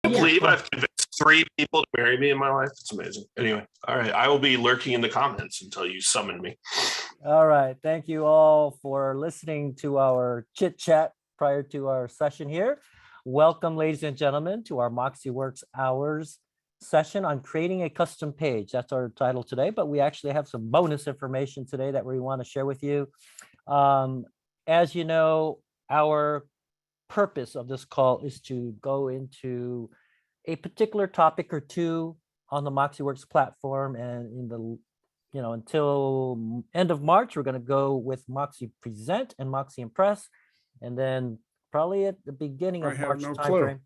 I believe I've convinced 3 people to marry me in my life. It's amazing. Anyway, all right. I will be lurking in the comments until you summon me. All right. Thank you all for listening to our chit chat prior to our session here. Welcome, ladies and gentlemen, to our MoxiWorks Hours session on creating a custom page. That's our title today, but we actually have some bonus information today that we want to share with you. As you know, our purpose of this call is to go into a particular topic or two on the MoxiWorks platform, and in the until end of March, we're going to go with MoxiPresent and MoxiImpress, and then probably at the beginning of March timeframe.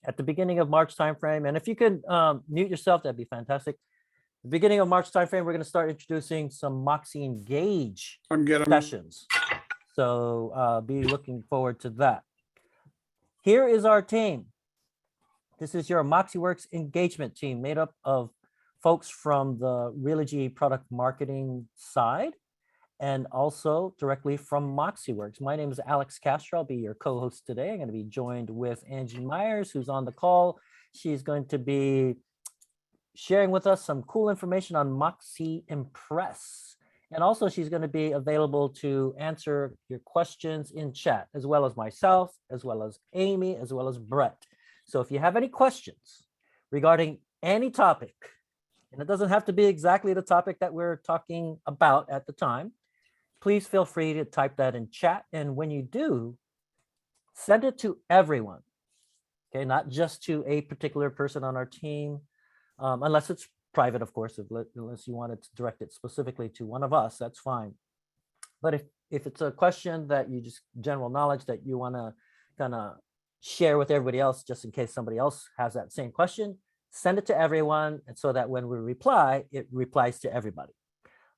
At the beginning of March timeframe, and if you could mute yourself, that'd be fantastic. The beginning of March timeframe, we're going to start introducing some Moxie Engage sessions. So be looking forward to that. Here is our team. This is your MoxiWorks engagement team made up of folks from the Realogy product marketing side and also directly from MoxiWorks. My name is Alex Castro. I'll be your co-host today. I'm going to be joined with Angie Myers, who's on the call. She's going to be sharing with us some cool information on MoxiImpress. And also she's going to be available to answer your questions in chat, as well as myself, as well as Amy, as well as Brett. So if you have any questions regarding any topic, and it doesn't have to be exactly the topic that we're talking about at the time, please feel free to type that in chat. And when you do, send it to everyone, okay? Not just to a particular person on our team, unless it's private, of course, unless you wanted to direct it specifically to one of us, that's fine. But if it's a question that you just general knowledge that you want to kind of share with everybody else, just in case somebody else has that same question, send it to everyone, and so that when we reply, it replies to everybody.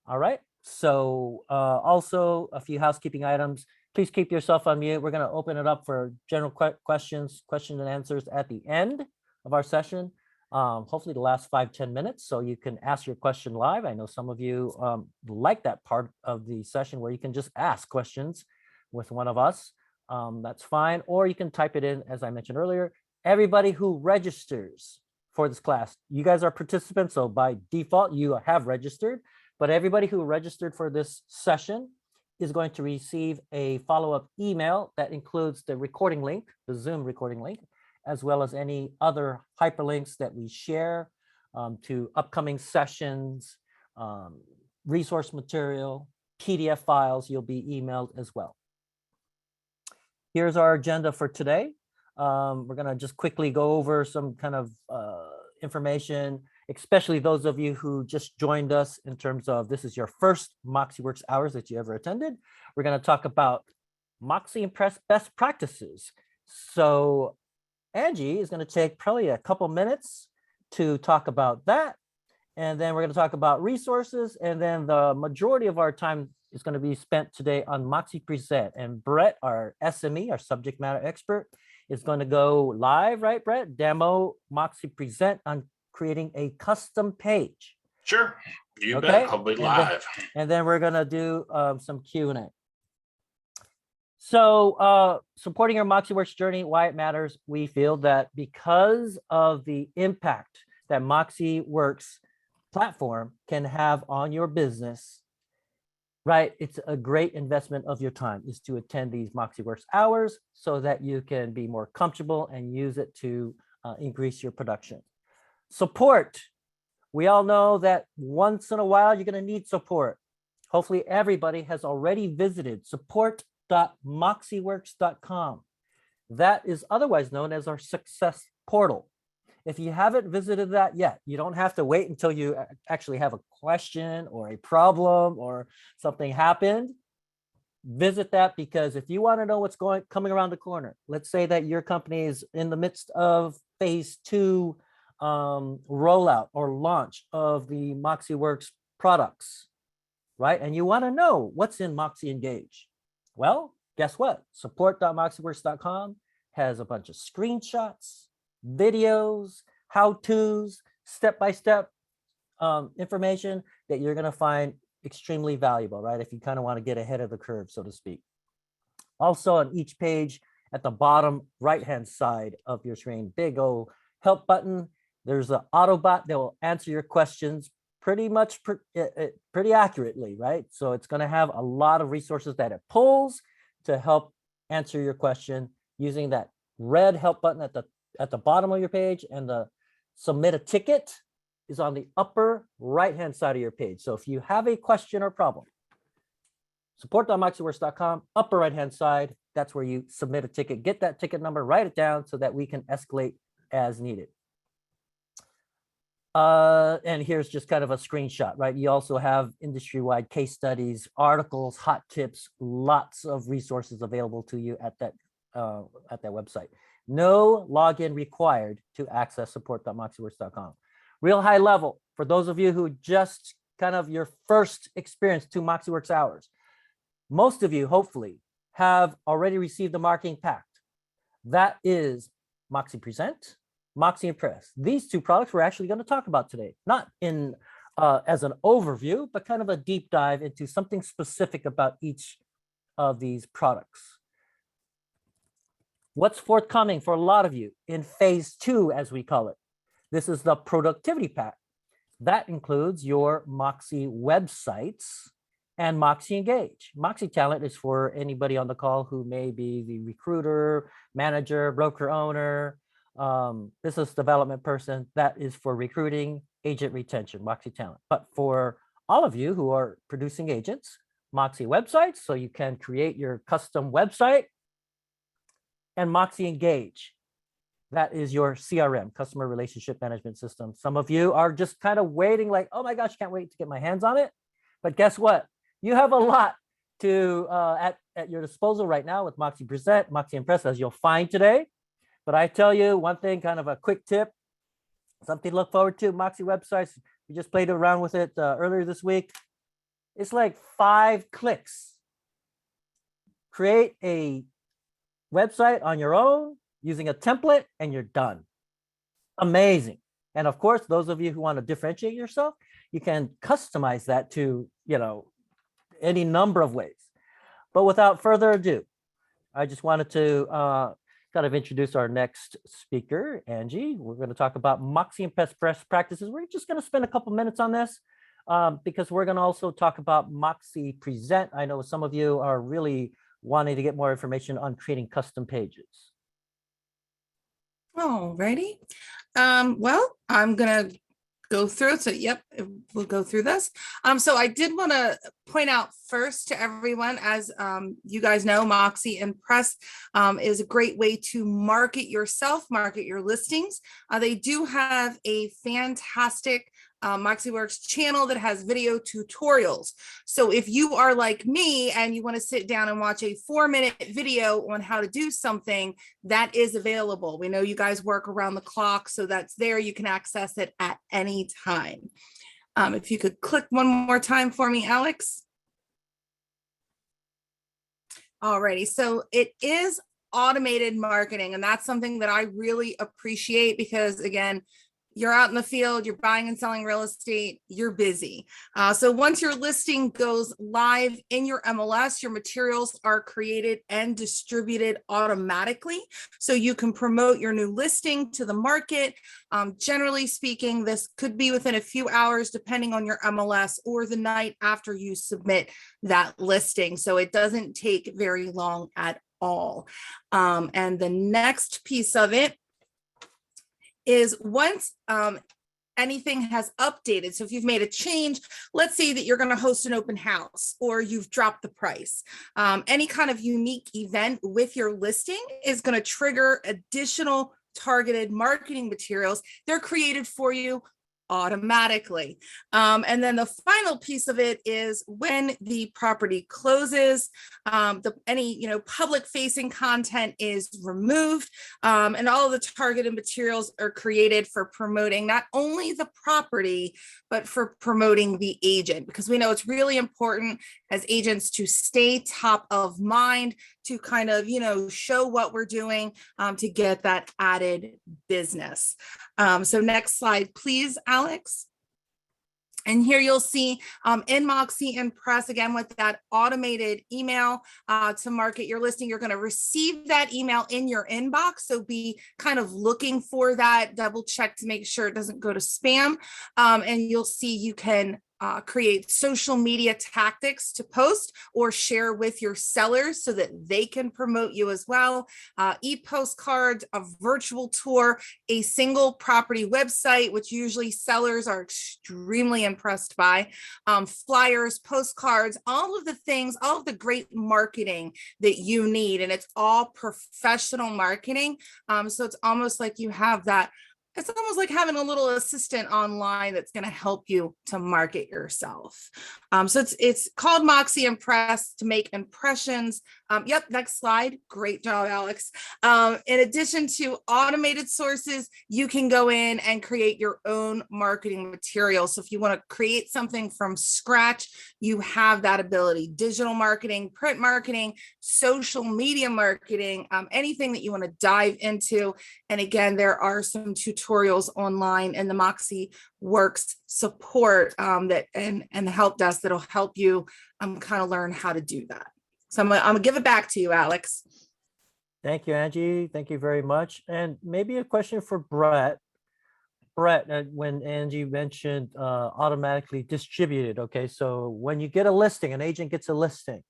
All right. So also a few housekeeping items. Please keep yourself on mute. We're going to open it up for general questions and answers at the end of our session. Hopefully the last 5-10 minutes, so you can ask your question live. I know some of you like that part of the session where you can just ask questions with one of us. That's fine. Or you can type it in, as I mentioned earlier. Everybody who registers for this class, you guys are participants, so by default you have registered, but everybody who registered for this session is going to receive a follow-up email that includes the recording link, the Zoom recording link, as well as any other hyperlinks that we share to upcoming sessions, resource material, PDF files. You'll be emailed as well. Here's our agenda for today. We're going to just quickly go over some kind of information, especially those of you who just joined us in terms of this is your first MoxiWorks Hours that you ever attended. We're going to talk about MoxiImpress best practices. So Angie is going to take probably a couple minutes to talk about that. And then we're going to talk about resources. And then the majority of our time is going to be spent today on MoxiPresent. And Brett, our SME, our subject matter expert, is going to go live, right, Brett? Demo MoxiPresent on creating a custom page. Sure. You bet. I'll be live. And then we're going to do some Q&A. So supporting our MoxiWorks journey, why it matters, we feel that because of the impact that MoxiWorks platform can have on your business, right? It's a great investment of your time is to attend these MoxiWorks hours so that you can be more comfortable and use it to increase your production. Support. We all know that once in a while, you're going to need support. Hopefully everybody has already visited support.moxiworks.com. That is otherwise known as our success portal. If you haven't visited that yet, you don't have to wait until you actually have a question or a problem or something happened. Visit that, because if you want to know what's coming around the corner, let's say that your company is in the midst of phase 2 rollout or launch of the MoxiWorks products, right? And you want to know what's in Moxie Engage. Well, guess what? Support.moxiworks.com has a bunch of screenshots, videos, how-tos, step-by-step information that you're going to find extremely valuable, right? If you kind of want to get ahead of the curve, so to speak. Also on each page, at the bottom right-hand side of your screen. Big old help button. There's an Autobot that will answer your questions pretty much pretty accurately, right? So it's going to have a lot of resources that it pulls to help answer your question using that red help button at the bottom of your page, and the submit a ticket is on the upper right-hand side of your page. So if you have a question or problem, support.moxieworks.com, upper right-hand side, that's where you submit a ticket. Get that ticket number, write it down so that we can escalate as needed. And here's just kind of a screenshot, right? You also have industry-wide case studies, articles, hot tips, lots of resources available to you at that website. No login required to access support.moxieworks.com. Real high level, for those of you who just kind of your first experience to MoxiWorks Hours, most of you hopefully have already received the marketing pack. That is MoxiPresent, MoxiImpress. These two products we're actually going to talk about today, not in as an overview, but kind of a deep dive into something specific about each of these products. What's forthcoming for a lot of you in phase 2, as we call it? This is the productivity pack. That includes your Moxie websites and Moxie Engage. Moxie Talent is for anybody on the call who may be the recruiter, manager, broker owner, business development person. That is for recruiting, agent retention, Moxie Talent. But for all of you who are producing agents, Moxie websites, so you can create your custom website, and Moxie Engage. That is your CRM, customer relationship management system. Some of you are just kind of waiting like, oh my gosh, can't wait to get my hands on it. But guess what? You have a lot to at your disposal right now with MoxiPresent, MoxiImpress, as you'll find today. But I tell you one thing, kind of a quick tip, something to look forward to. Moxie websites, we just played around with it earlier this week. It's like 5 clicks. Create a website on your own using a template and you're done. Amazing. And of course, those of you who want to differentiate yourself, you can customize that to, any number of ways. But without further ado, I just wanted to kind of introduce our next speaker, Angie. We're going to talk about MoxiImpress best practices. We're just going to spend a couple minutes on this because we're going to also talk about MoxiPresent. I know some of you are really wanting to get more information on creating custom pages. All righty. Well, I'm going to go through it. So, yep, we'll go through this. So I did want to point out first to everyone, as you guys know, MoxiImpress is a great way to market yourself, market your listings. They do have a fantastic MoxiWorks channel that has video tutorials. So if you are like me and you want to sit down and watch a 4-minute video on how to do something, that is available. We know you guys work around the clock, so that's there. You can access it at any time. If you could click one more time for me, Alex. Alrighty, so it is automated marketing, and that's something that I really appreciate because, again, you're out in the field, you're buying and selling real estate, you're busy. So once your listing goes live in your MLS, your materials are created and distributed automatically. So you can promote your new listing to the market. Generally speaking, this could be within a few hours, depending on your MLS, or the night after you submit that listing. So it doesn't take very long at all. And the next piece of it is once anything has updated. So if you've made a change, let's say that you're going to host an open house or you've dropped the price, any kind of unique event with your listing is going to trigger additional targeted marketing materials. They're created for you automatically. And then the final piece of it is when the property closes, any public facing content is removed, and all of the targeted materials are created for promoting not only the property, but for promoting the agent, because we know it's really important as agents to stay top of mind, to kind of, show what we're doing to get that added business. So next slide, please, Alex. And here you'll see in Moxie and Press, again, with that automated email to market your listing, you're going to receive that email in your inbox. So be kind of looking for that, double check to make sure it doesn't go to spam. And you'll see you can create social media tactics to post or share with your sellers so that they can promote you as well. E-postcards, a virtual tour, a single property website, which usually sellers are extremely impressed by, flyers, postcards, all of the things, all of the great marketing that you need. And it's all professional marketing. So it's almost like you have that. It's almost like having a little assistant online that's going to help you to market yourself. So it's called Moxie Impress to make impressions. Yep, next slide. Great job, Alex. In addition to automated sources, you can go in and create your own marketing material. So if you want to create something from scratch, you have that ability. Digital marketing, print marketing, social media marketing, anything that you want to dive into. And again, there are some tutorials online in the Moxie Works support that and the help desk that'll help you kind of learn how to do that. So I'm gonna give it back to you, Alex. Thank you, Angie. Thank you very much. And maybe a question for Brett. Brett, when Angie mentioned automatically distributed, okay, so when you get a listing, an agent gets a listing,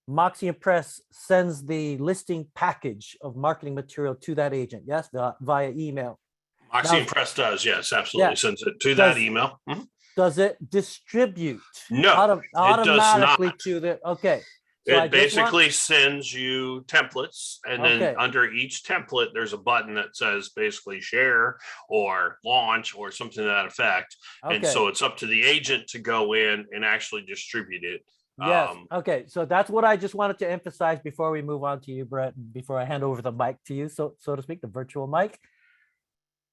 Moxie Impress sends the listing package of marketing material to that agent, yes, via email. Moxie Now- Impress does, yes, absolutely. Yeah. Sends it to that email. Mhm. Does it distribute No, it does automatically not. to the, okay. So I It just want- basically sends you templates, and then Okay. under each template, there's a button that says basically share or launch or something to that effect. And Okay. so it's up to the agent to go in and actually distribute it. Yes. Okay. So that's what I just wanted to emphasize before we move on to you, Brett, before I hand over the mic to you, so to speak, the virtual mic.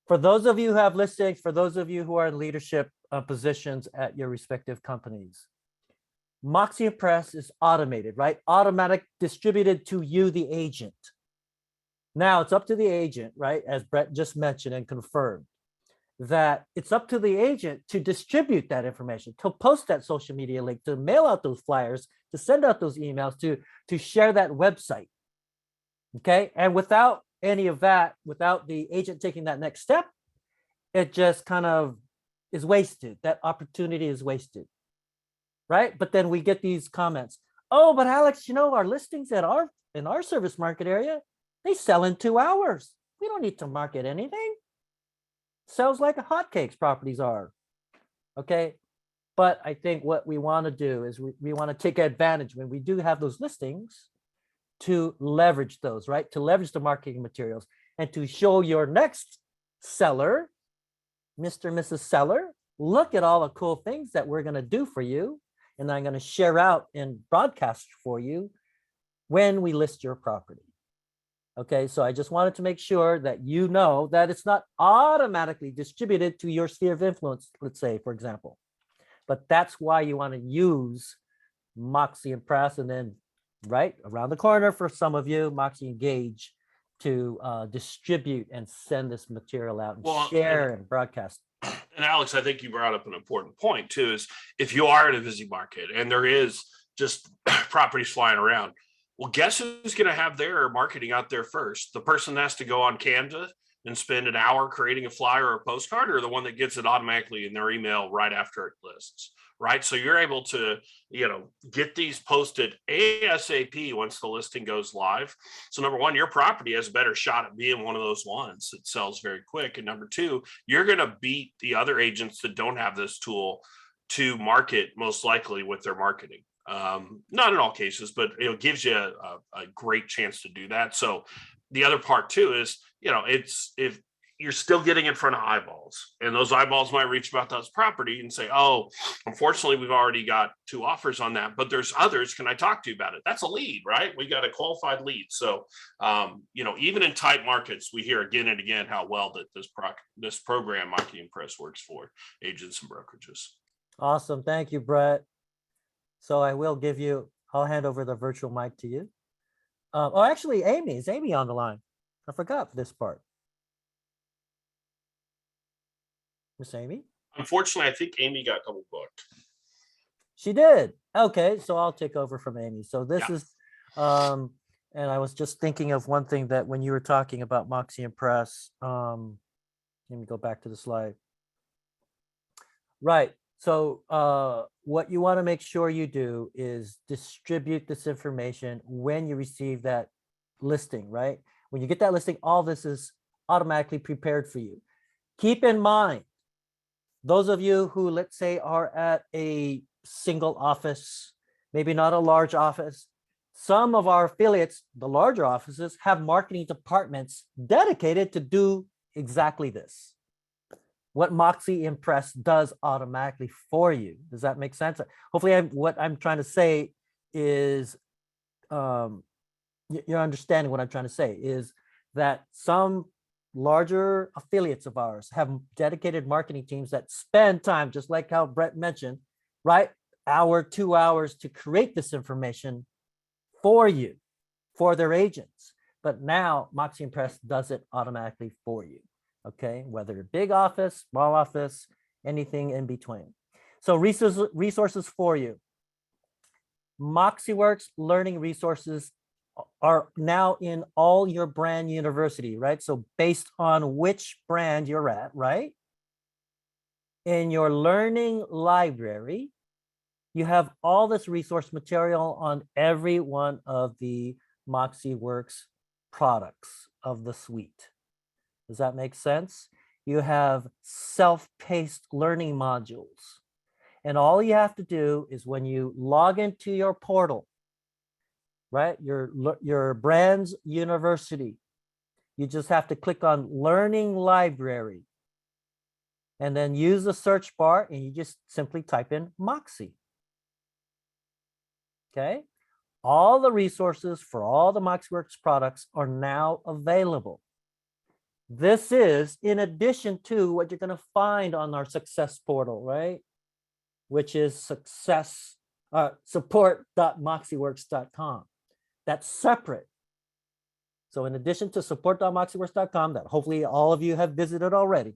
For those of you who have listings, for those of you who are in leadership positions at your respective companies, Moxie Impress is automated, right? Automatic distributed to you, the agent. Now it's up to the agent, right? As Brett just mentioned and confirmed, that it's up to the agent to distribute that information, to post that social media link, to mail out those flyers, to send out those emails, to share that website. Okay. And without any of that, without the agent taking that next step, it just kind of is wasted. That opportunity is wasted. Right. But then we get these comments. Oh, but Alex, our listings in our service market area, they sell in 2 hours. We don't need to market anything. Sells like hotcakes, properties are. Okay. But I think what we want to do is we want to take advantage when we do have those listings to leverage those, right? To leverage the marketing materials and to show your next seller, Mr. and Mrs. Seller, look at all the cool things that we're going to do for you. And I'm going to share out and broadcast for you when we list your property. Okay, so I just wanted to make sure that you know that it's not automatically distributed to your sphere of influence, let's say, for example. But that's why you want to use Moxie Impress, and then right around the corner for some of you, Moxie Engage, to distribute and send this material out and share and broadcast. And Alex, I think you brought up an important point too, is if you are in a busy market and there is just properties flying around, well, guess who's going to have their marketing out there first? The person that has to go on Canva and spend an hour creating a flyer or a postcard, or the one that gets it automatically in their email right after it lists, right? So you're able to, get these posted ASAP once the listing goes live. So number one, your property has a better shot at being one of those ones that sells very quick. And number two, you're going to beat the other agents that don't have this tool to market most likely with their marketing. Not in all cases, but it gives you a great chance to do that. So the other part too is, it's if you're still getting in front of eyeballs, and those eyeballs might reach about that property and say, oh, unfortunately, we've already got 2 offers on that, but there's others. Can I talk to you about it? That's a lead, right? We got a qualified lead. So, even in tight markets, we hear again and again how well that this program, Moxie Impress, works for agents and brokerages. Awesome. Thank you, Brett. So I'll hand over the virtual mic to you. Actually, is Amy on the line? I forgot this part. Miss Amy? Unfortunately, I think Amy got double booked. She did. Okay, so I'll take over from Amy. So this Yeah. is, and I was just thinking of one thing that when you were talking about Moxie Impress, let me go back to the slide. Right. So what you want to make sure you do is distribute this information when you receive that listing, right? When you get that listing, all this is automatically prepared for you. Keep in mind, those of you who, let's say, are at a single office, maybe not a large office, some of our affiliates, the larger offices, have marketing departments dedicated to do exactly this. What Moxie Impress does automatically for you. Does that make sense? Hopefully, what I'm trying to say is, you're understanding what I'm trying to say is that some larger affiliates of ours have dedicated marketing teams that spend time, just like how Brett mentioned, right? 2 hours to create this information for you, for their agents. But now Moxie Impress does it automatically for you. Okay, whether big office, small office, anything in between. So resources for you. MoxieWorks learning resources are now in all your brand university, right? So based on which brand you're at, right? In your learning library, you have all this resource material on every one of the MoxieWorks products of the suite. Does that make sense? You have self-paced learning modules. And all you have to do is when you log into your portal, right? Your brand's university, you just have to click on Learning Library and then use the search bar and you just simply type in Moxie. Okay? All the resources for all the MoxieWorks products are now available. This is in addition to what you're going to find on our success portal, right? Which is support.moxieworks.com. That's separate. So in addition to support.moxieworks.com that hopefully all of you have visited already,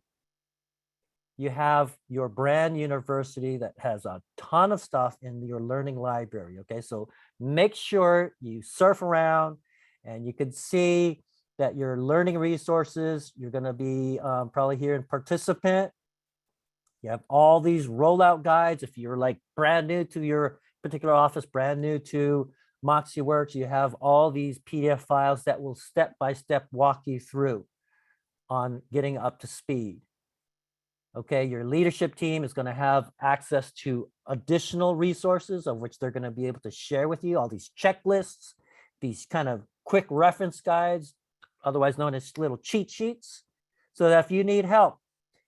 you have your brand university that has a ton of stuff in your learning library. Okay, so make sure you surf around and you can see that your learning resources, you're going to be probably here in participant. You have all these rollout guides. If you're like brand new to your particular office, brand new to MoxieWorks, you have all these PDF files that will step-by-step walk you through on getting up to speed. Okay, your leadership team is going to have access to additional resources of which they're going to be able to share with you, all these checklists, these kind of quick reference guides, otherwise known as little cheat sheets, so that if you need help,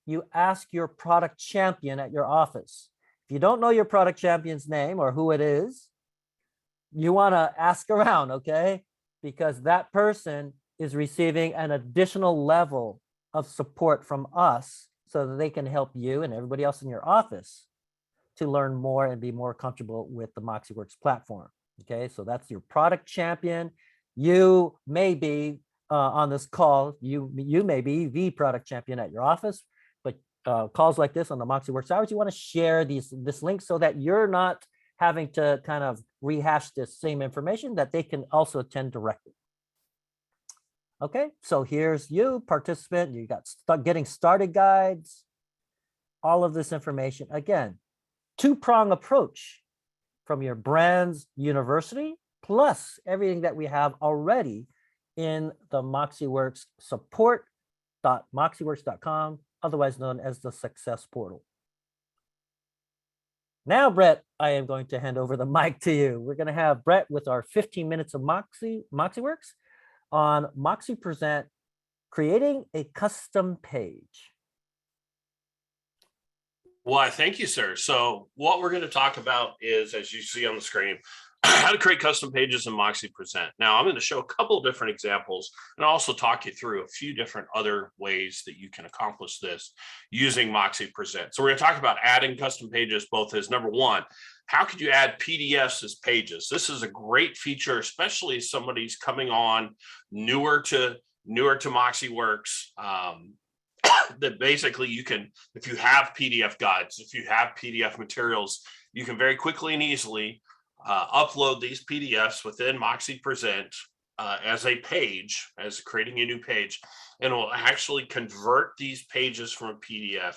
you ask your product champion at your office. If you don't know your product champion's name or who it is, you want to ask around, okay? Because that person is receiving an additional level of support from us so that they can help you and everybody else in your office to learn more and be more comfortable with the MoxieWorks platform. Okay, so that's your product champion. You may be on this call, you may be the product champion at your office, but calls like this on the MoxieWorks hours, you want to share this link so that you're not having to kind of rehash this same information, that they can also attend directly. Okay, so here's you, participant. You got getting started guides, all of this information. Again, two-prong approach from your brand's university, plus everything that we have already in the MoxieWorks support.moxieworks.com, otherwise known as the Success Portal. Now, Brett, I am going to hand over the mic to you. We're going to have Brett with our 15 minutes of MoxieWorks on MoxiPresent, creating a custom page. Well, thank you, sir. So what we're going to talk about is, as you see on the screen, how to create custom pages in MoxiPresent. Now, I'm going to show a couple of different examples and also talk you through a few different other ways that you can accomplish this using MoxiPresent. So we're going to talk about adding custom pages, both as number one, how could you add PDFs as pages? This is a great feature, especially if somebody's coming on newer to MoxiWorks. that basically you can, if you have PDF guides, if you have PDF materials, you can very quickly and easily upload these PDFs within MoxiPresent as a page, as creating a new page, and it will actually convert these pages from a PDF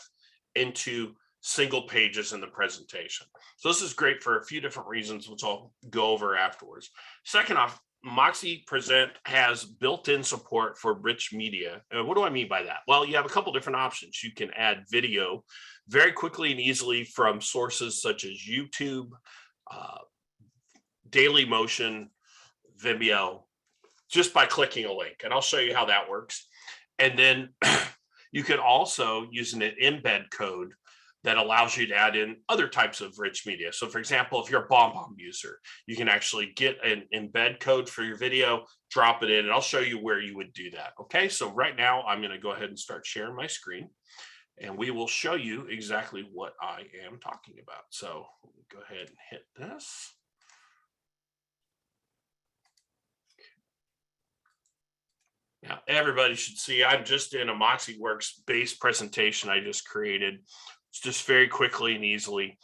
into single pages in the presentation. So this is great for a few different reasons, which I'll go over afterwards. Second off, MoxiPresent has built-in support for rich media. What do I mean by that? Well, you have a couple different options. You can add video very quickly and easily from sources such as YouTube, Daily Motion, Vimeo, just by clicking a link. And I'll show you how that works. And then you can also use an embed code that allows you to add in other types of rich media. So for example, if you're a BombBomb user, you can actually get an embed code for your video, drop it in, and I'll show you where you would do that. Okay, so right now I'm gonna go ahead and start sharing my screen, and we will show you exactly what I am talking about. So go ahead and hit this. Now, everybody should see, I'm just in a MoxiWorks base presentation I just created. It's just very quickly and easily.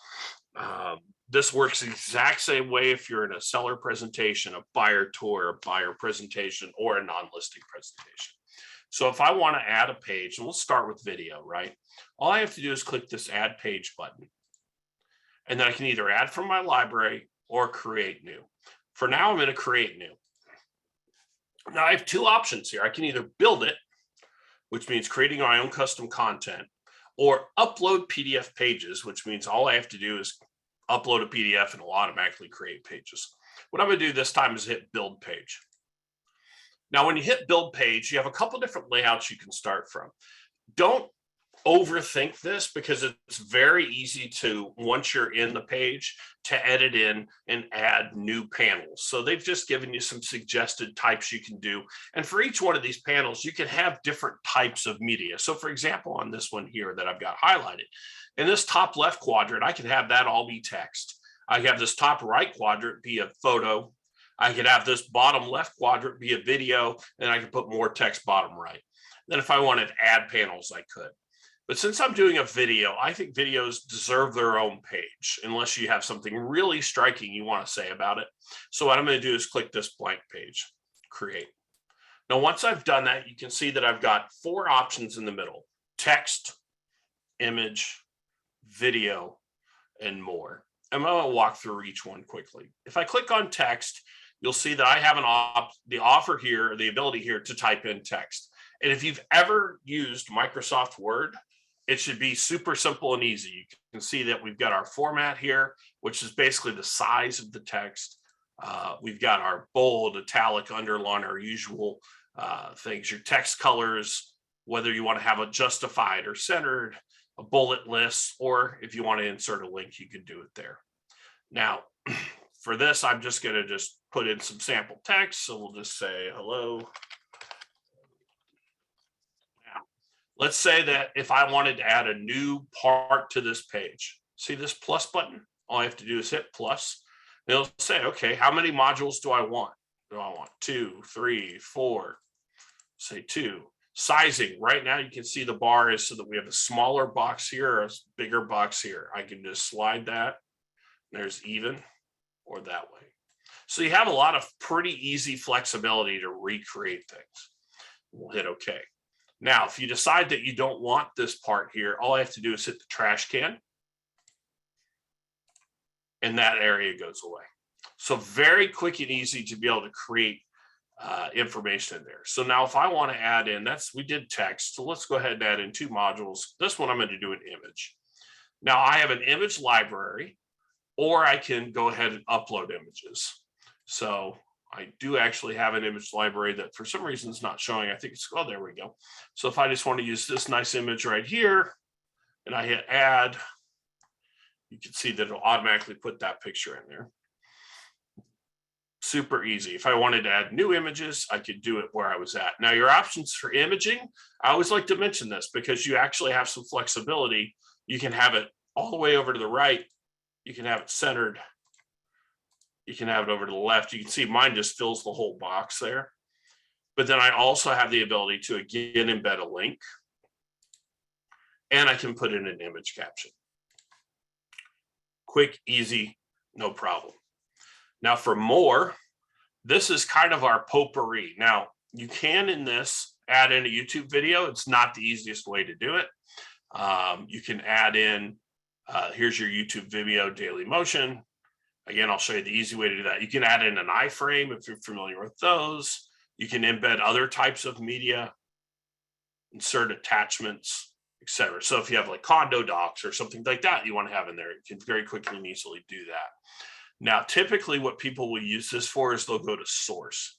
This works the exact same way if you're in a seller presentation, a buyer tour, a buyer presentation, or a non-listing presentation. So if I want to add a page, and we'll start with video, right? All I have to do is click this add page button. And then I can either add from my library or create new. For now, I'm going to create new. Now I have two options here. I can either build it, which means creating my own custom content, or upload PDF pages, which means all I have to do is upload a PDF and it'll automatically create pages. What I'm going to do this time is hit build page. Now, when you hit build page, you have a couple different layouts you can start from. Don't overthink this because it's very easy to, once you're in the page, to edit in and add new panels. So they've just given you some suggested types you can do. And for each one of these panels, you can have different types of media. So for example, on this one here that I've got highlighted, in this top left quadrant, I can have that all be text. I have this top right quadrant be a photo. I could have this bottom left quadrant be a video, and I could put more text bottom right. Then if I wanted to add panels, I could. But since I'm doing a video, I think videos deserve their own page, unless you have something really striking you want to say about it. So what I'm going to do is click this blank page, create. Now, once I've done that, you can see that I've got 4 options in the middle: text, image, video, and more. I'm going to walk through each one quickly. If I click on text, you'll see that I have the offer here, or the ability here to type in text. And if you've ever used Microsoft Word, it should be super simple and easy. You can see that we've got our format here, which is basically the size of the text. We've got our bold, italic, underline, our usual things, your text colors, whether you want to have a justified or centered, a bullet list, or if you want to insert a link, you can do it there. Now, for this, I'm just going to just put in some sample text. So we'll just say hello. Let's say that if I wanted to add a new part to this page, see this plus button? All I have to do is hit plus. And it'll say, okay, how many modules do I want? Do I want 2, 3, 4? Say 2. Sizing, right now you can see the bar is so that we have a smaller box here or a bigger box here. I can just slide that. There's even or that way. So you have a lot of pretty easy flexibility to recreate things. We'll hit OK. Now, if you decide that you don't want this part here, all I have to do is hit the trash can, and that area goes away. So very quick and easy to be able to create information in there. So now if I want to add in, we did text. So let's go ahead and add in 2 modules. This one I'm going to do an image. Now I have an image library, or I can go ahead and upload images. So I do actually have an image library that for some reason is not showing. I think it's, oh, there we go. So if I just want to use this nice image right here and I hit add, you can see that it'll automatically put that picture in there. Super easy. If I wanted to add new images, I could do it where I was at. Now your options for imaging, I always like to mention this because you actually have some flexibility. You can have it all the way over to the right. You can have it centered. You can have it over to the left. You can see mine just fills the whole box there. But then I also have the ability to again embed a link. and I can put in an image caption. Quick, easy, no problem. Now for more, this is kind of our potpourri. Now you can in this add in a YouTube video. It's not the easiest way to do it. You can add in, here's your YouTube video, daily motion. Again, I'll show you the easy way to do that. You can add in an iframe if you're familiar with those. You can embed other types of media, insert attachments, etc. So if you have like condo docs or something like that you want to have in there, you can very quickly and easily do that. Now, typically what people will use this for is they'll go to source.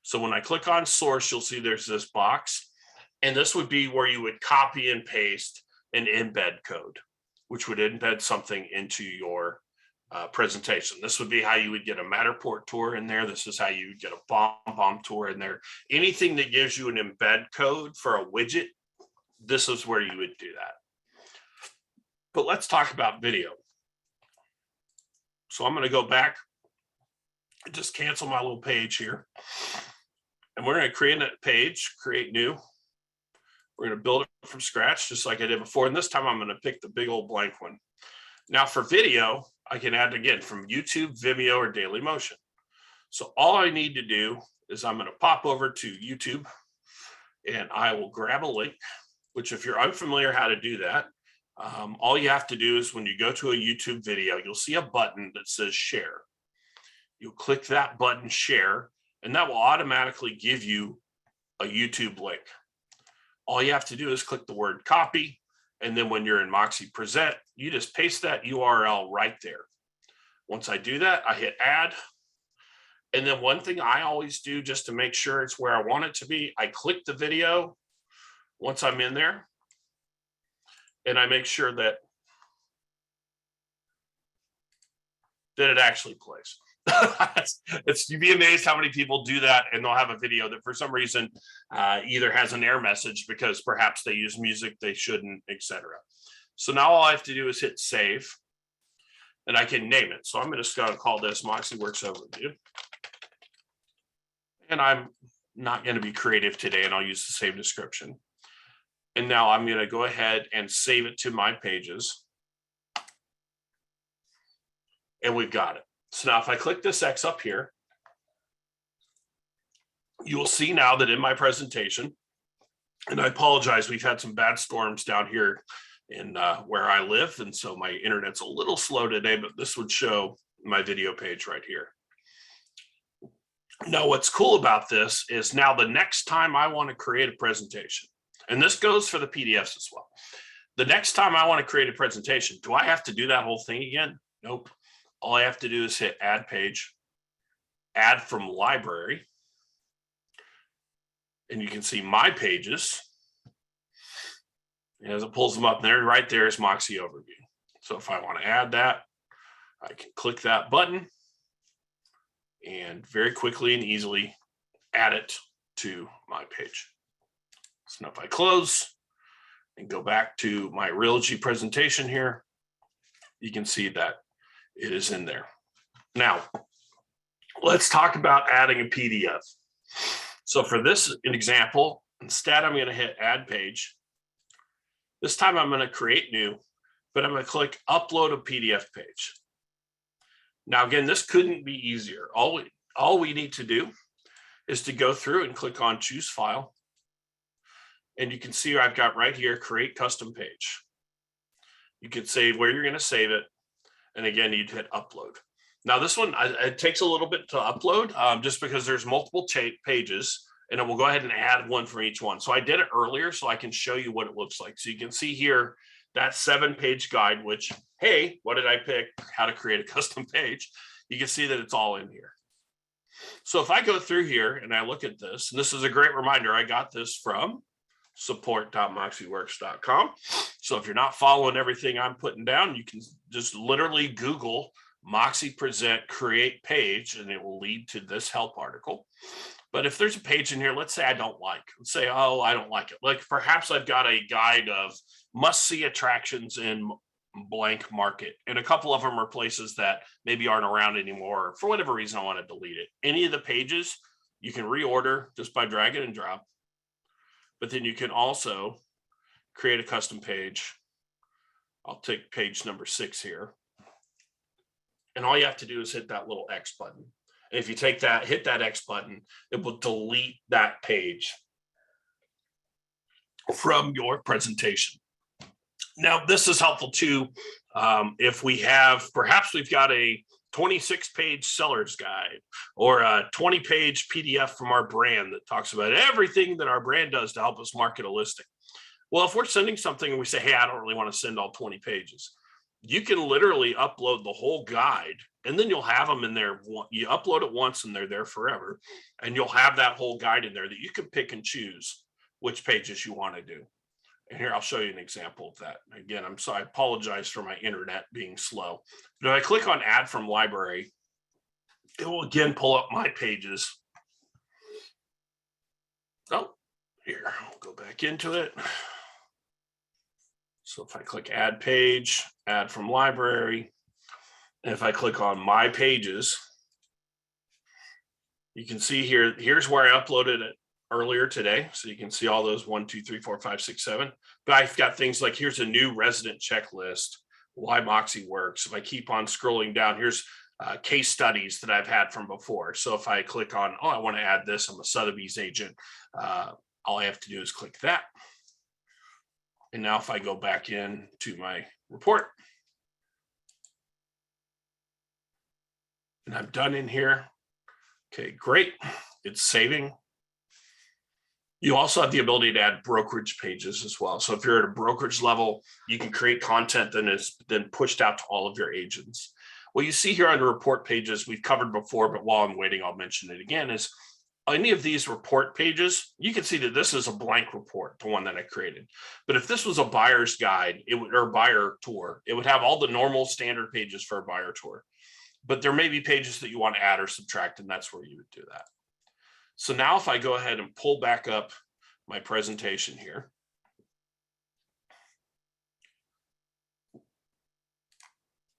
So when I click on source, you'll see there's this box, and this would be where you would copy and paste an embed code, which would embed something into your presentation. This would be how you would get a Matterport tour in there. This is how you would get a bomb tour in there. Anything that gives you an embed code for a widget, this is where you would do that. But let's talk about video. So I'm going to go back and just cancel my little page here. And we're going to create a page, create new. We're going to build it from scratch, just like I did before. And this time I'm going to pick the big old blank one. Now for video, I can add again from YouTube, Vimeo, or Daily Motion. So all I need to do is I'm going to pop over to YouTube and I will grab a link, which if you're unfamiliar how to do that, all you have to do is when you go to a YouTube video, you'll see a button that says share. You'll click that button, share, and that will automatically give you a YouTube link. All you have to do is click the word copy. And then when you're in MoxiPresent, you just paste that URL right there. Once I do that, I hit add. And then one thing I always do just to make sure it's where I want it to be, I click the video once I'm in there. And I make sure that it actually plays. You'd be amazed how many people do that, and they'll have a video that for some reason either has an error message because perhaps they use music they shouldn't, etc. So now all I have to do is hit save, and I can name it. So I'm just going to call this MoxiWorks Overview. And I'm not going to be creative today, and I'll use the same description. And now I'm going to go ahead and save it to my pages. And we've got it. So now if I click this X up here, you will see now that in my presentation, and I apologize, we've had some bad storms down here in where I live. And so my internet's a little slow today, but this would show my video page right here. Now, what's cool about this is now the next time I want to create a presentation, and this goes for the PDFs as well. The next time I want to create a presentation, do I have to do that whole thing again? Nope. All I have to do is hit add page, add from library, and you can see my pages. And as it pulls them up there, right there is Moxie Overview. So if I want to add that, I can click that button and very quickly and easily add it to my page. So now if I close and go back to my Realogy presentation here, you can see that it is in there. Now, let's talk about adding a PDF. So for this example, instead I'm going to hit add page. This time I'm going to create new, but I'm going to click upload a PDF page. Now, again, this couldn't be easier. All we need to do is to go through and click on choose file. And you can see I've got right here, create custom page. You can say where you're going to save it. And again, you'd hit upload. Now this one, it takes a little bit to upload just because there's multiple pages, and it will go ahead and add one for each one. So I did it earlier so I can show you what it looks like. So you can see here that 7-page guide, which, hey, what did I pick? How to create a custom page. You can see that it's all in here. So if I go through here and I look at this, and this is a great reminder, I got this from support.moxiworks.com. So if you're not following everything I'm putting down, you can just literally Google MoxiPresent create page, and it will lead to this help article. But if there's a page in here, let's say I don't like, let's say, oh, I don't like it. Like perhaps I've got a guide of must-see attractions in blank market, and a couple of them are places that maybe aren't around anymore. For whatever reason, I want to delete it. Any of the pages you can reorder just by drag and drop. But then you can also create a custom page. I'll take page number 6 here. And all you have to do is hit that little X button. And if you take that, hit that X button, it will delete that page from your presentation. Now, this is helpful too. If we have, perhaps we've got a 26-page seller's guide or a 20-page PDF from our brand that talks about everything that our brand does to help us market a listing. Well, if we're sending something and we say, hey, I don't really want to send all 20 pages, you can literally upload the whole guide, and then you'll have them in there. You upload it once and they're there forever. And you'll have that whole guide in there that you can pick and choose which pages you want to do. And here, I'll show you an example of that. Again, I'm sorry, I apologize for my internet being slow. But if I click on add from library, it will again pull up my pages. Oh, here, I'll go back into it. So if I click add page, add from library, and if I click on my pages, you can see here, here's where I uploaded it earlier today. So you can see all those 1, 2, 3, 4, 5, 6, 7. But I've got things like, here's a new resident checklist, why Moxie works. If I keep on scrolling down, here's case studies that I've had from before. So if I click on, oh, I want to add this, I'm a Sotheby's agent. All I have to do is click that. And now if I go back in to my report, and I'm done in here. Okay, great. It's saving. You also have the ability to add brokerage pages as well. So if you're at a brokerage level, you can create content that is then pushed out to all of your agents. What you see here on the report pages we've covered before, but while I'm waiting, I'll mention it again, is any of these report pages, you can see that this is a blank report, the one that I created. But if this was a buyer's guide, it would, or buyer tour, it would have all the normal standard pages for a buyer tour. But there may be pages that you want to add or subtract, and that's where you would do that. So now if I go ahead and pull back up my presentation here.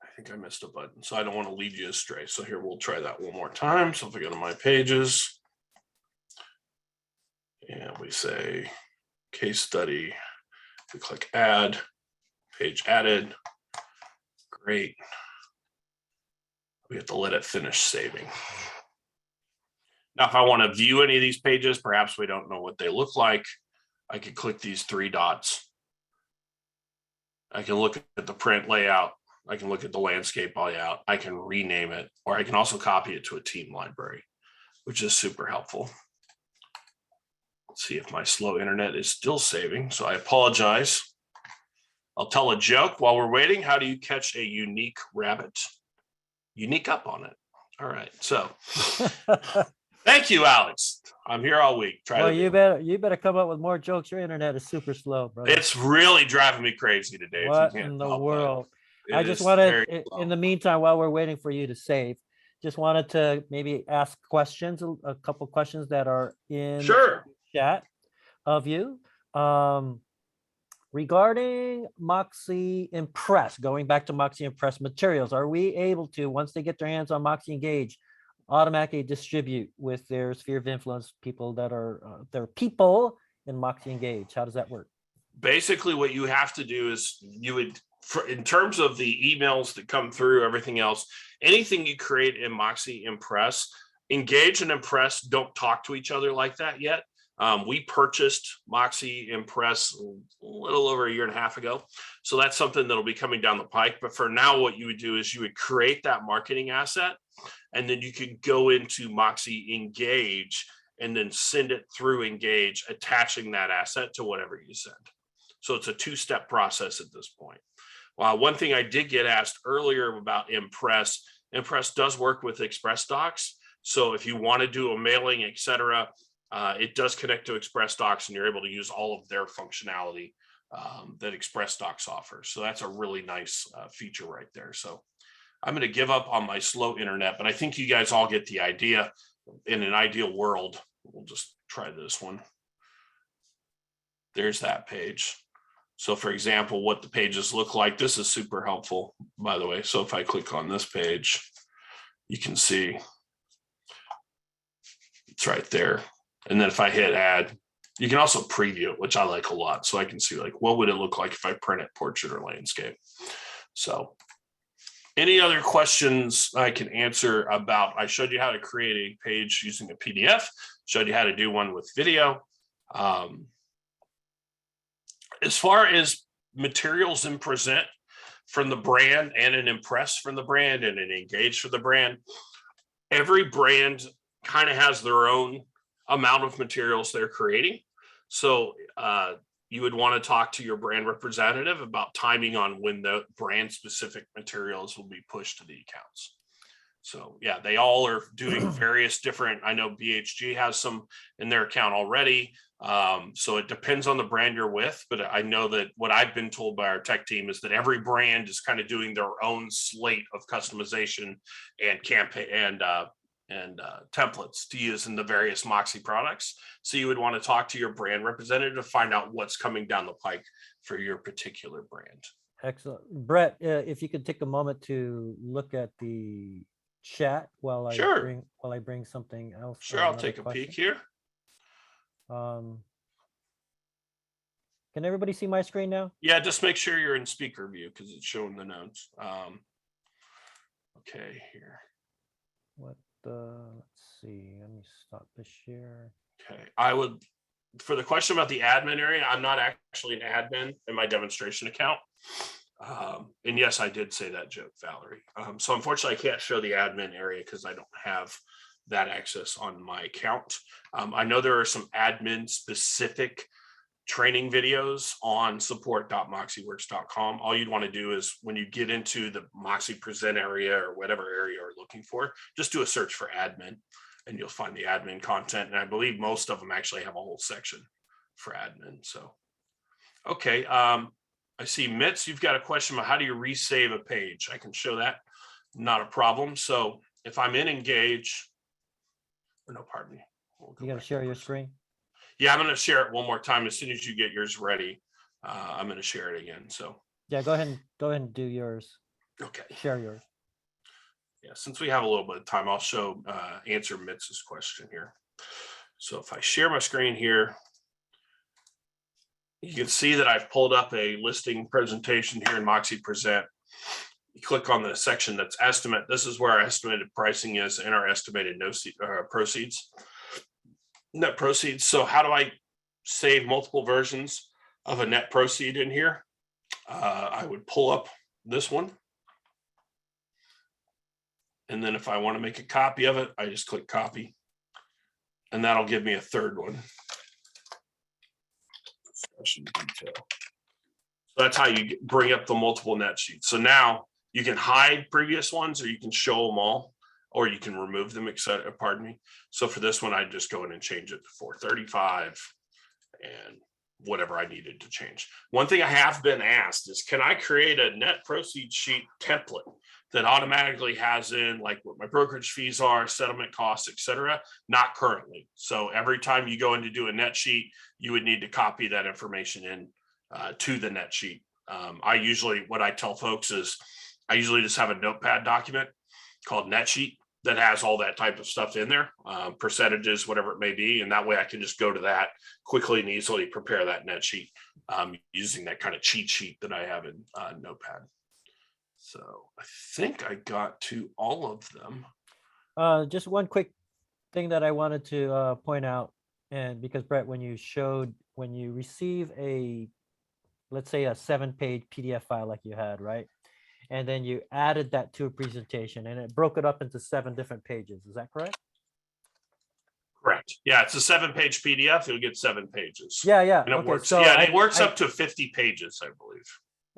I think I missed a button, so I don't want to lead you astray. So here, we'll try that one more time. So if I go to my pages, and we say case study, we click add, page added, great. We have to let it finish saving. Now, if I want to view any of these pages, perhaps we don't know what they look like, I could click these 3 dots. I can look at the print layout. I can look at the landscape layout. I can rename it, or I can also copy it to a team library, which is super helpful. Let's see if my slow internet is still saving. So I apologize. I'll tell a joke while we're waiting. How do you catch a unique rabbit? Unique up on it. All right. So thank you, Alex. I'm here all week. Well, you better come up with more jokes. Your internet is super slow, bro. It's really driving me crazy today. What in the world? I just wanted, in the meantime, while we're waiting for you to save, just wanted to maybe ask questions, a couple questions that are in Sure. chat of you. Regarding Moxie Impress, going back to Moxie Impress materials, are we able to, once they get their hands on Moxie Engage, automatically distribute with their sphere of influence people that are their people in Moxie Engage? How does that work? Basically, what you have to do is you would, in terms of the emails that come through, everything else, anything you create in Moxie Impress, Engage and Impress don't talk to each other like that yet. We purchased Moxie Impress a little over 1.5 years ago. So that's something that'll be coming down the pike. But for now, what you would do is you would create that marketing asset, and then you could go into Moxie Engage and then send it through Engage, attaching that asset to whatever you send. So it's a 2-step process at this point. One thing I did get asked earlier about Impress does work with Express Docs. So if you want to do a mailing, etc., it does connect to Express Docs, and you're able to use all of their functionality that Express Docs offers. So that's a really nice feature right there. So I'm going to give up on my slow internet, but I think you guys all get the idea. In an ideal world, we'll just try this one. There's that page. So for example, what the pages look like, this is super helpful, by the way. So if I click on this page, you can see it's right there. And then if I hit add, You can also preview it, which I like a lot. So I can see like, what would it look like if I print it portrait or landscape? So any other questions I can answer about, I showed you how to create a page using a PDF, showed you how to do one with video. As far as materials in Present from the brand and an Impress from the brand and an Engage for the brand, every brand kind of has their own amount of materials they're creating. So you would want to talk to your brand representative about timing on when the brand specific materials will be pushed to the accounts. So yeah, they all are doing various different, I know BHG has some in their account already. So it depends on the brand you're with, but I know that what I've been told by our tech team is that every brand is kind of doing their own slate of customization and campaign and templates to use in the various Moxie products. So you would want to talk to your brand representative to find out what's coming down the pike for your particular brand. Excellent. Brett, if you could take a moment to look at the chat while I bring something else. Sure, I'll take a peek here. Can everybody see my screen now? Yeah, just make sure you're in speaker view because it's showing the notes. Okay, here. Let's see, let me stop this share. Okay, I would, for the question about the admin area, I'm not actually an admin in my demonstration account. And yes, I did say that joke, Valerie. So unfortunately, I can't show the admin area because I don't have that access on my account. I know there are some admin specific training videos on support.moxieworks.com. All you'd want to do is when you get into the MoxiPresent area or whatever area you're looking for, just do a search for admin and you'll find the admin content. And I believe most of them actually have a whole section for admin. So, okay. I see Mitz, you've got a question about how do you resave a page? I can show that, not a problem. So if I'm in Engage, no, pardon me. You got to share your screen? Yeah, I'm going to share it one more time. As soon as you get yours ready, I'm going to share it again. So yeah, go ahead and do yours. Okay. Share yours. Yeah, since we have a little bit of time, I'll answer Mitz's question here. So if I share my screen here, you can see that I've pulled up a listing presentation here in MoxiPresent. You click on the section that's estimate. This is where our estimated pricing is and our estimated proceeds. Net proceeds. So how do I save multiple versions of a net proceed in here? I would pull up this one. And then if I want to make a copy of it, I just click copy. And that'll give me a third one. Discussion detail. So that's how you bring up the multiple net sheets. So now you can hide previous ones or you can show them all. Or you can remove them, etc. Pardon me. So for this one, I just go in and change it to 435 and whatever I needed to change. One thing I have been asked is, can I create a net proceeds sheet template that automatically has in like what my brokerage fees are, settlement costs, etc.? Not currently. So every time you go in to do a net sheet, you would need to copy that information in to the net sheet. What I tell folks is I usually just have a notepad document called net sheet that has all that type of stuff in there, percentages, whatever it may be. And that way I can just go to that quickly and easily prepare that net sheet using that kind of cheat sheet that I have in Notepad. So I think I got to all of them. Just one quick thing that I wanted to point out. And because Brett, when you receive let's say a 7-page PDF file like you had, right? And then you added that to a presentation and it broke it up into 7 different pages. Is that correct? Correct. Yeah, it's a 7-page PDF. You'll get 7 pages. Yeah. And it okay, works. so Yeah, it works up to 50 pages, I believe.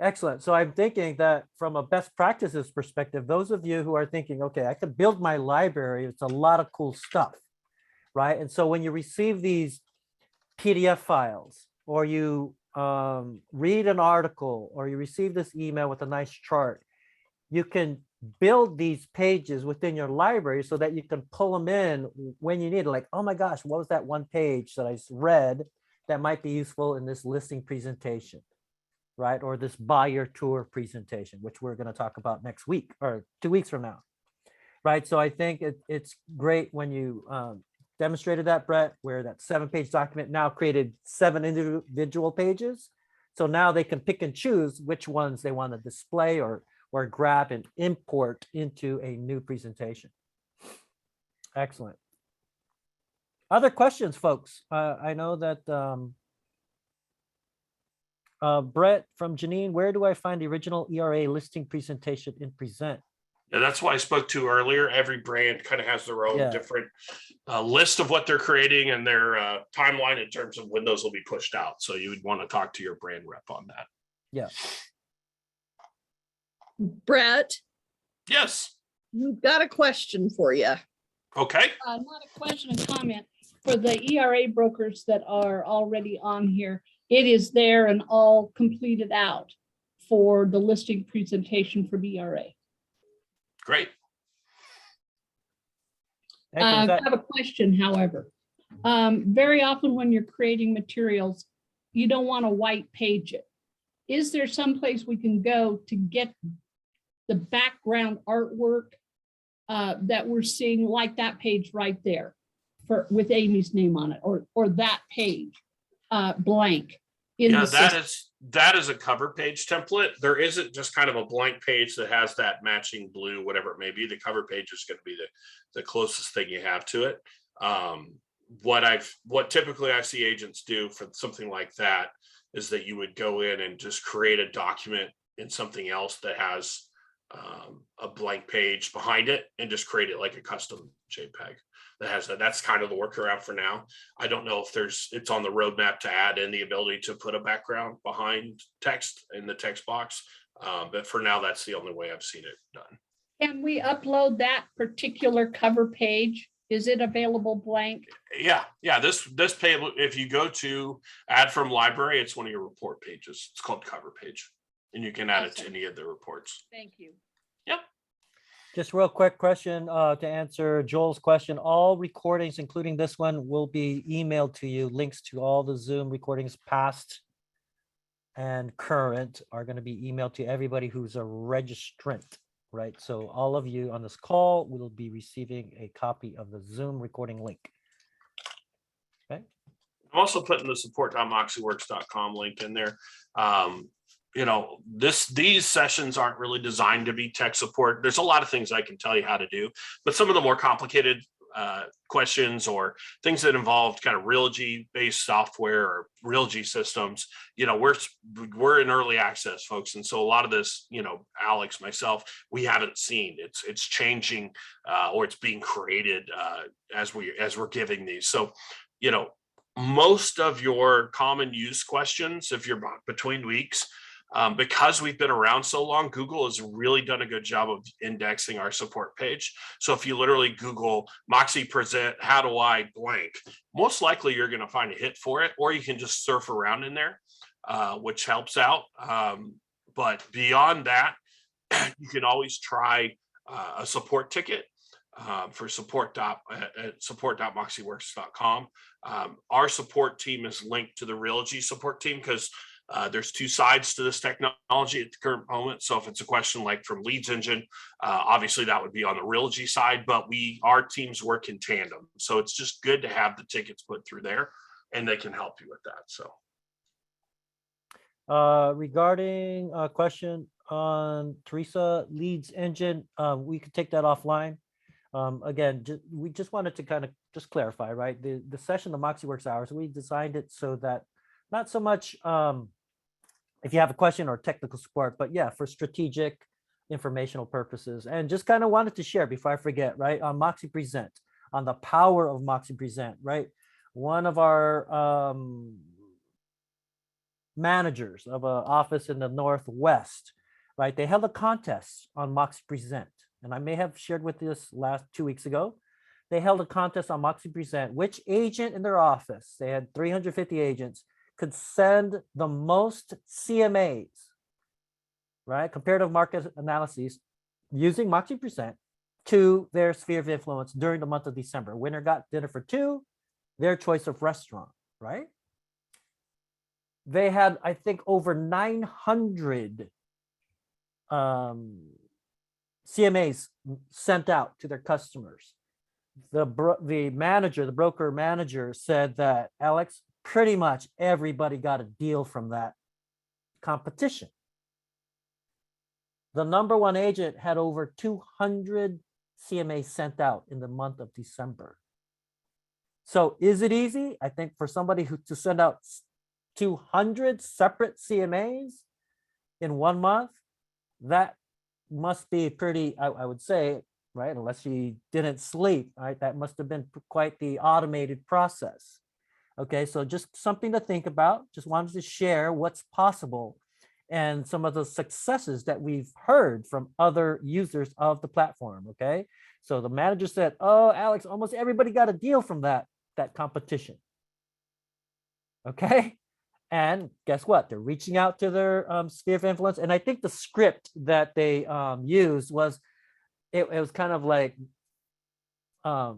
Excellent. So I'm thinking that from a best practices perspective, those of you who are thinking, okay, I could build my library. It's a lot of cool stuff, right? And so when you receive these PDF files or you read an article or you receive this email with a nice chart, you can build these pages within your library so that you can pull them in when you need it. Like, oh my gosh, what was that one page that I read that might be useful in this listing presentation, right? Or this buyer tour presentation, which we're going to talk about next week or 2 weeks from now, right? So I think it's great when you demonstrated that, Brett, where that 7-page document now created 7 individual pages. So now they can pick and choose which ones they want to display or grab and import into a new presentation. Excellent. Other questions, folks? I know that Brett from Janine, where do I find the original ERA listing presentation in Present? Yeah, that's why I spoke to earlier. Every brand kind of has their own different list of what they're creating and their timeline in terms of when those will be pushed out. So you would want to talk to your brand rep on that. Yeah. Brett, Yes. we've got a question for you. Okay. Not a question, a comment. For the ERA brokers that are already on here, it is there and all completed out for the listing presentation for ERA. Great. Excellent. I have a question, however. Very often when you're creating materials, you don't want to white page it. Is there some place we can go to get the background artwork that we're seeing, like that page right there with Amy's name on it, or that page blank? Yeah, that is a cover page template. There isn't just kind of a blank page that has that matching blue, whatever it may be. The cover page is going to be the closest thing you have to it. What typically I see agents do for something like that is that you would go in and just create a document in something else that has a blank page behind it and just create it like a custom JPEG that has that. That's kind of the workaround for now. I don't know if it's on the roadmap to add in the ability to put a background behind text in the text box. But for now, that's the only way I've seen it done. Can we upload that particular cover page? Is it available blank? Yeah. This page, if you go to add from library, it's one of your report pages. It's called cover page, and you can add it to any of the reports. Thank you. Yep. Just real quick question to answer Joel's question. All recordings, including this one, will be emailed to you. Links to all the Zoom recordings, past and current, are going to be emailed to everybody who's a registrant, right? So all of you on this call will be receiving a copy of the Zoom recording link. Okay. I'm also putting the support.moxieworks.com link in there. These sessions aren't really designed to be tech support. There's a lot of things I can tell you how to do, but some of the more complicated questions or things that involve kind of Realogy based software or Realogy systems, we're in early access, folks. And so a lot of this, Alex, myself, we haven't seen. It's changing or it's being created as we're giving these. So, most of your common use questions, if you're between weeks, because we've been around so long, Google has really done a good job of indexing our support page. So if you literally Google MoxiPresent, how do I blank, most likely you're going to find a hit for it, or you can just surf around in there, which helps out. But beyond that, you can always try a support ticket for support.moxieworks.com. Our support team is linked to the Realogy support team because there's two sides to this technology at the current moment. So if it's a question like from Leads Engine, obviously that would be on the Realogy side, but our teams work in tandem. So it's just good to have the tickets put through there and they can help you with that. So regarding a question on Teresa, Leads Engine, we could take that offline. Again, we just wanted to kind of just clarify, right? The session, the MoxiWorks hours, we designed it so that not so much if you have a question or technical support, but yeah, for strategic informational purposes. And just kind of wanted to share before I forget, right? On MoxiPresent, on the power of MoxiPresent, right? One of our managers of an office in the Northwest, right? They held a contest on MoxiPresent. And I may have shared with this last 2 weeks ago. They held a contest on MoxiPresent. Which agent in their office, they had 350 agents, could send the most CMAs, right? Comparative market analyses using MoxiPresent to their sphere of influence during the month of December. Winner got dinner for two, their choice of restaurant, right? They had, I think, over 900 CMAs sent out to their customers the manager, the broker manager said that, Alex, pretty much everybody got a deal from that competition. The number one agent had over 200 CMAs sent out in the month of December. So is it easy? I think for somebody to send out 200 separate CMAs in 1 month, that must be pretty, I would say, right? Unless she didn't sleep, right? That must have been quite the automated process. Okay, so just something to think about. Just wanted to share what's possible and some of the successes that we've heard from other users of the platform. Okay, so the manager said, "Oh, Alex, almost everybody got a deal from that competition." Okay, and guess what? They're reaching out to their sphere of influence, and I think the script that they used was it was kind of like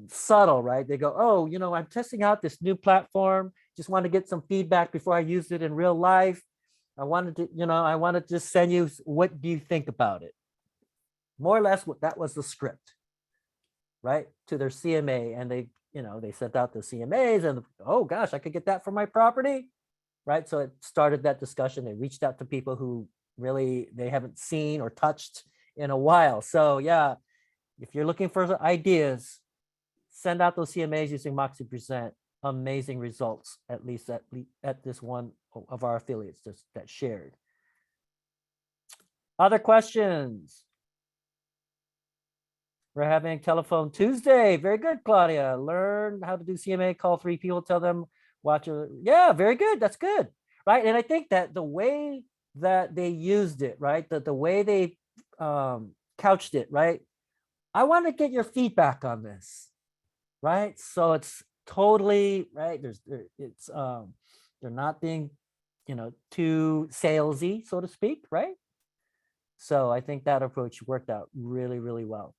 subtle, right? They go, "Oh, you know, I'm testing out this new platform. Just want to get some feedback before I use it in real life. I wanted to just send you, what do you think about it?" More or less what that was the script, right? To their CMA. And they sent out the CMAs and, oh gosh, I could get that for my property, right? So it started that discussion. They reached out to people who really they haven't seen or touched in a while. So yeah, if you're looking for ideas, send out those CMAs using MoxiPresent. Amazing results, at least at this one of our affiliates that shared. Other questions? We're having telephone Tuesday. Very good, Claudia. Learn how to do CMA, call 3 people, tell them, watch it. Yeah, very good. That's good, right? And I think that the way that they used it, right? The way they couched it, right? I want to get your feedback on this, right? So it's totally right. They're not being, too salesy, so to speak, right? So I think that approach worked out really, really well.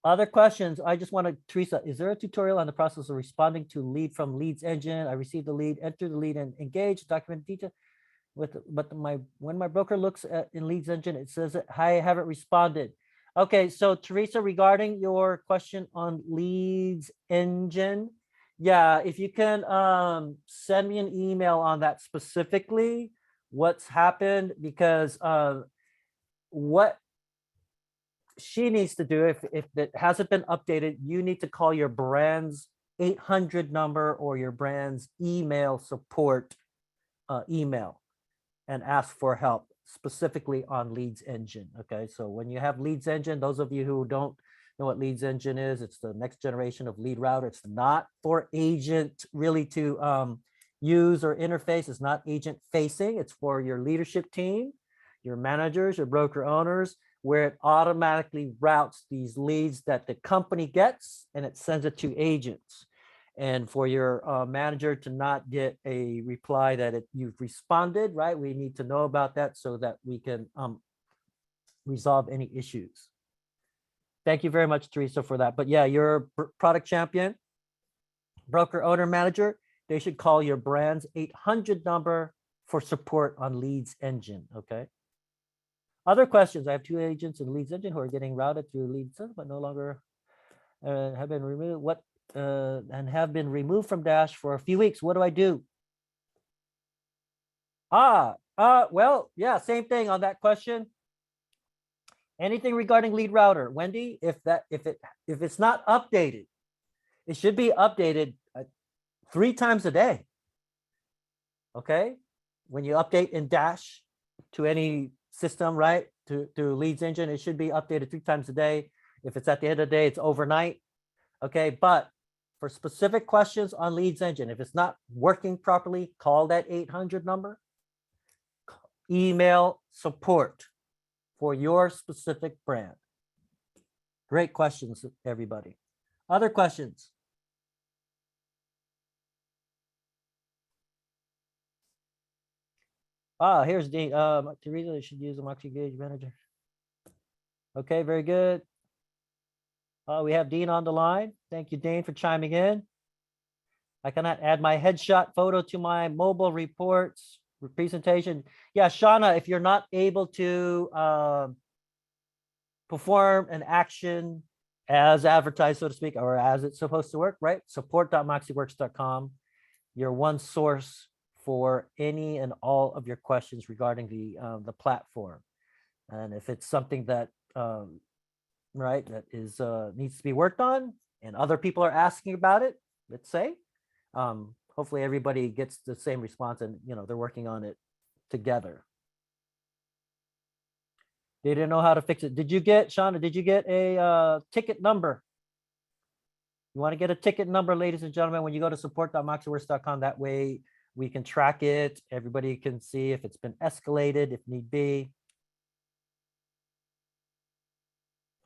Other questions? I just want to, Teresa, is there a tutorial on the process of responding to lead from Leads Engine? I received the lead, enter the lead and engage, document detail. When my broker looks at in Leads Engine, it says that I haven't responded. Okay, so Teresa, regarding your question on Leads Engine, yeah, if you can send me an email on that specifically, what's happened, because what she needs to do, if it hasn't been updated, you need to call your brand's 800 number or your brand's email support email and ask for help specifically on Leads Engine. Okay, so when you have Leads Engine, those of you who don't know what Leads Engine is, it's the next generation of lead router. It's not for agent really to use or interface. It's not agent facing. It's for your leadership team, your managers, your broker owners, where it automatically routes these leads that the company gets and it sends it to agents. And for your manager to not get a reply that you've responded, right? We need to know about that so that we can resolve any issues. Thank you very much, Teresa, for that. But yeah, your product champion, broker owner manager, they should call your brand's 800 number for support on Leads Engine, okay? Other questions? I have 2 agents in Leads Engine who are getting routed through Leads, but no longer have been removed. And have been removed from Dash for a few weeks. What do I do? Well, yeah, same thing on that question. Anything regarding lead router, Wendy, if it's not updated, it should be updated 3 times a day. Okay, when you update in Dash to any system, right, to Leads Engine, it should be updated 3 times a day. If it's at the end of the day, it's overnight. Okay, but for specific questions on Leads Engine, if it's not working properly, call that 800 number. Email support for your specific brand. Great questions, everybody. Other questions? Here's Dean. Teresa should use a MoxiGage manager. Okay, very good. We have Dean on the line. Thank you, Dean, for chiming in. I cannot add my headshot photo to my mobile reports presentation. Yeah, Shauna, if you're not able to perform an action as advertised, so to speak, or as it's supposed to work, right? Support.moxieworks.com, your one source for any and all of your questions regarding the platform. And if it's something that right, that is needs to be worked on, and other people are asking about it, let's say, hopefully everybody gets the same response, and they're working on it together. They didn't know how to fix it. Did you get, Shauna, did you get a ticket number? You want to get a ticket number, ladies and gentlemen, when you go to support.moxieworks.com. That way we can track it. Everybody can see if it's been escalated, if need be.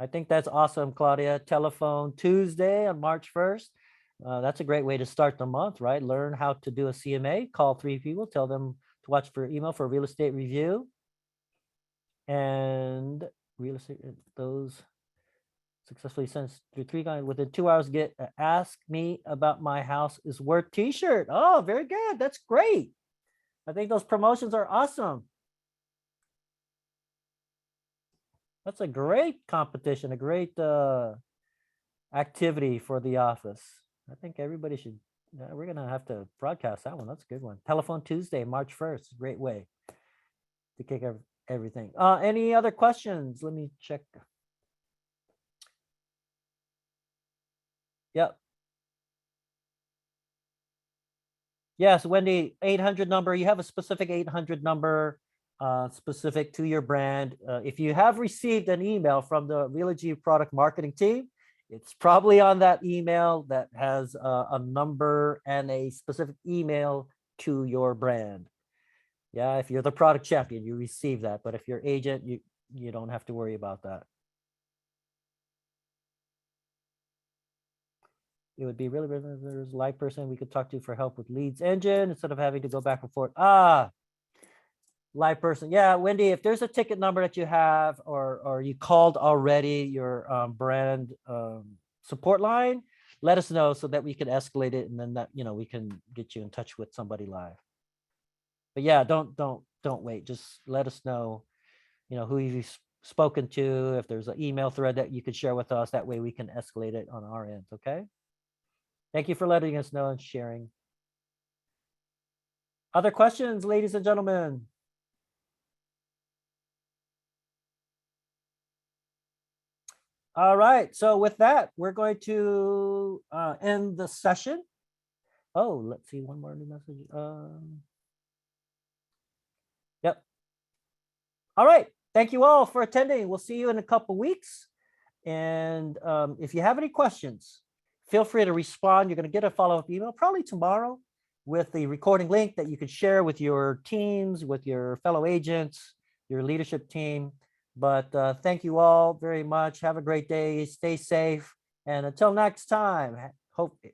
I think that's awesome, Claudia. Telephone Tuesday on March 1st. That's a great way to start the month, right? Learn how to do a CMA. Call 3 people, tell them to watch for email for real estate review. And real estate, those successfully sent through 3 guys within 2 hours get a ask me about my house is worth t-shirt. Oh, very good. That's great. I think those promotions are awesome. That's a great competition, a great activity for the office. I think everybody should, we're going to have to broadcast that one. That's a good one. Telephone Tuesday, March 1st. Great way to kick everything. Any other questions? Let me check. Yep. Yes, Wendy, 800 number. You have a specific 800 number specific to your brand. If you have received an email from the Realogy product marketing team, it's probably on that email that has a number and a specific email to your brand. Yeah, if you're the product champion, you receive that. But if you're agent, you don't have to worry about that. It would be really, really, there's a live person we could talk to for help with leads engine instead of having to go back and forth. Live person. Yeah, Wendy, if there's a ticket number that you have or you called already your brand support line, let us know so that we can escalate it, and then that we can get you in touch with somebody live. But yeah, don't wait. Just let us know, who you've spoken to. If there's an email thread that you could share with us, that way we can escalate it on our end. Okay. Thank you for letting us know and sharing. Other questions, ladies and gentlemen? All right. So with that, we're going to end the session. Oh, let's see, one more new message. Yep. All right. Thank you all for attending. We'll see you in a couple weeks. And if you have any questions, feel free to respond. You're going to get a follow-up email probably tomorrow with the recording link that you could share with your teams, with your fellow agents, your leadership team. But thank you all very much. Have a great day. Stay safe. And until next time,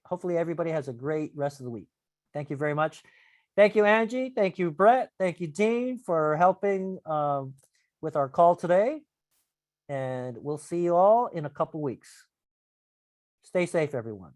hopefully everybody has a great rest of the week. Thank you very much. Thank you, Angie. Thank you, Brett. Thank you, Dean, for helping with our call today. And we'll see you all in a couple weeks. Stay safe, everyone.